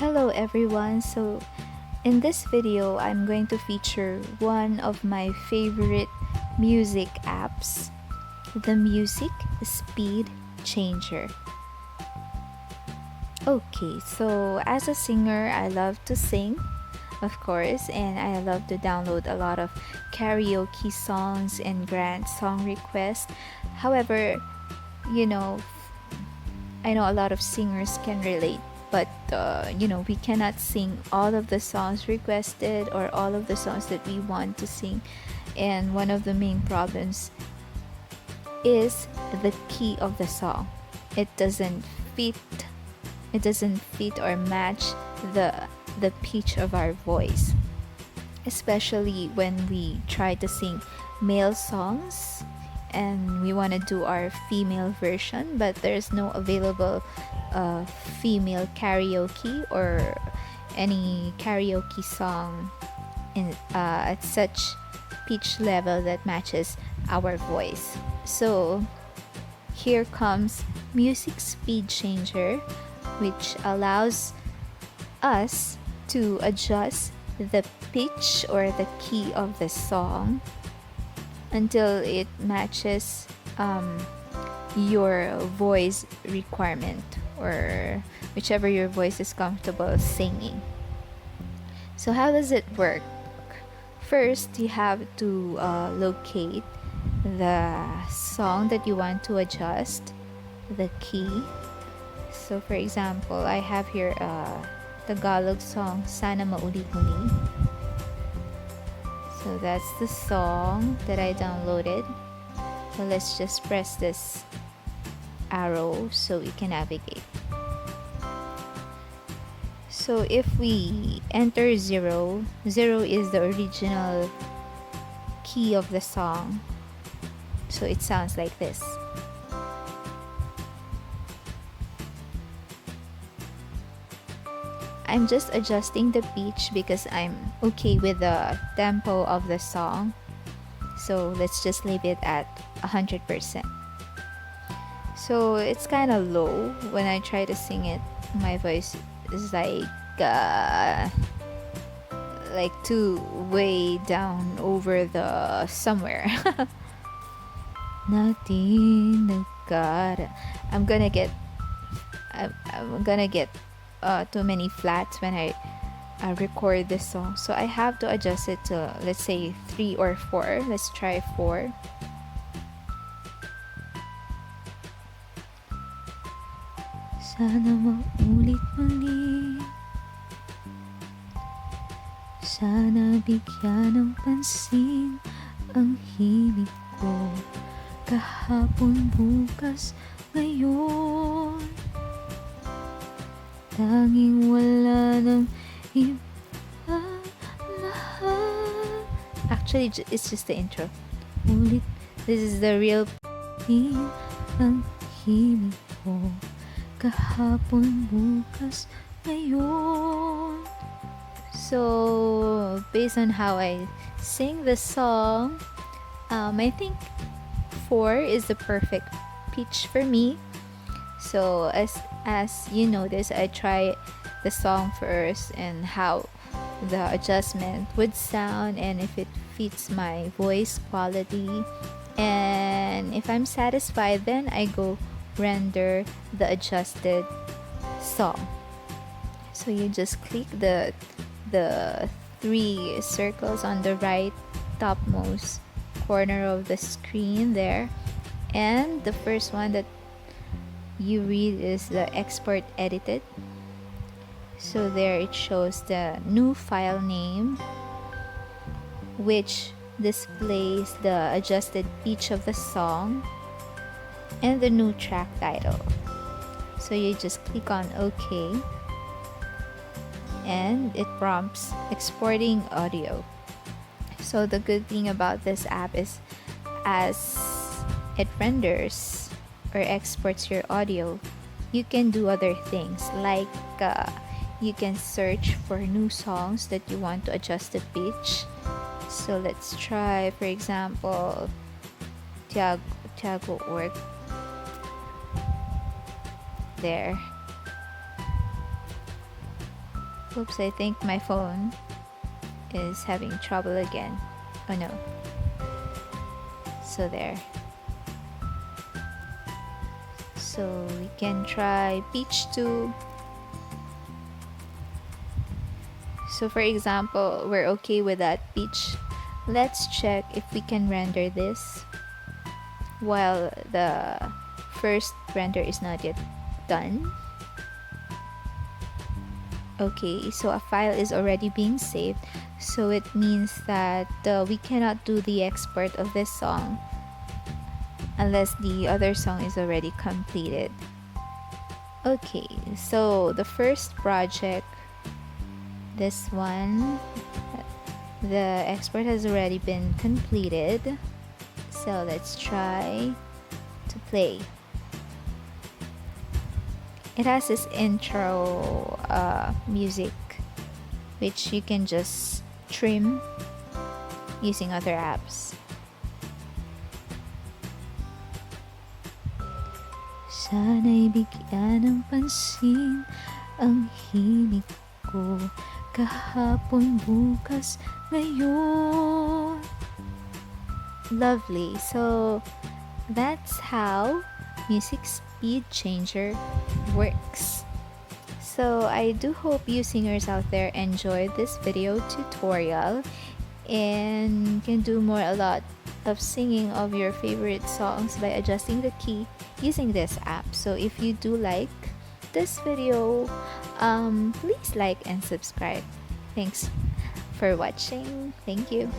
Hello everyone. So in this video, I'm going to feature one of my favorite music apps, the Music Speed Changer. Okay, so as a singer, I love to sing, of course, and I love to download a lot of karaoke songs and grant song requests. However, you know, I know a lot of singers can relate, but we cannot sing all of the songs requested or all of the songs that we want to sing. And one of the main problems is the key of the song. It doesn't fit. It doesn't fit or match the pitch of our voice, especially when we try to sing male songs and we want to do our female version, but there's no available female karaoke or any karaoke song in at such pitch level that matches our voice. So here comes Music Speed Changer, which allows us to adjust the pitch or the key of the song until it matches your voice requirement or whichever your voice is comfortable singing. So how does it work? First, you have to locate the song that you want to adjust the key. So for example, I have here a Tagalog song, Sana Maulit Muli. So that's the song that I downloaded. So let's just press this arrow so we can navigate. So if we enter 0, 0 is the original key of the song. So it sounds like this. I'm just adjusting the pitch because I'm okay with the tempo of the song. So let's just leave it at 100%. So it's kind of low. When I try to sing it, my voice is like too way down over the somewhere. Natin nagkara. I'm gonna get too many flats when I record this song, so I have to adjust it to, let's say, 3 or 4. Let's try 4. Sana maulit muli, sana bigyan ng pansin ang himig ko, kahapon, bukas, ngayon. Tanging wala ng iba lahat. Actually, it's just the intro. Ulit, this is the real pin ang himig ko, kahapon, bukas, ngayon. So, based on how I sing the song, I think 4 is the perfect pitch for me. So as you notice, I try the song first and how the adjustment would sound and if it fits my voice quality, and if I'm satisfied, then I go render the adjusted song. So you just click the 3 circles on the right topmost corner of the screen there, and the first one that you read is the export edited. So there it shows the new file name, which displays the adjusted pitch of the song and the new track title. So you just click on OK and it prompts exporting audio. So the good thing about this app is as it renders or exports your audio, you can do other things like you can search for new songs that you want to adjust the pitch. So let's try, for example, Tiago Org. There. Oops, I think my phone is having trouble again. Oh no. So there. So we can try pitch 2. So for example, we're okay with that pitch. Let's check if we can render this while the first render is not yet done. Okay, so a file is already being saved, so it means that we cannot do the export of this song unless the other song is already completed. Okay, so the first project, this one, the export has already been completed, so let's try to play. It has this intro music, which you can just trim using other apps. Sana'y bigyan ng pansin ang himig ko, kahapon, bukas, ngayon. Lovely. So that's how Music Speed Changer works. So I do hope you singers out there enjoyed this video tutorial and can do a lot of singing of your favorite songs by adjusting the key using this app. So if you do like this video, please like and subscribe. Thanks for watching. Thank you.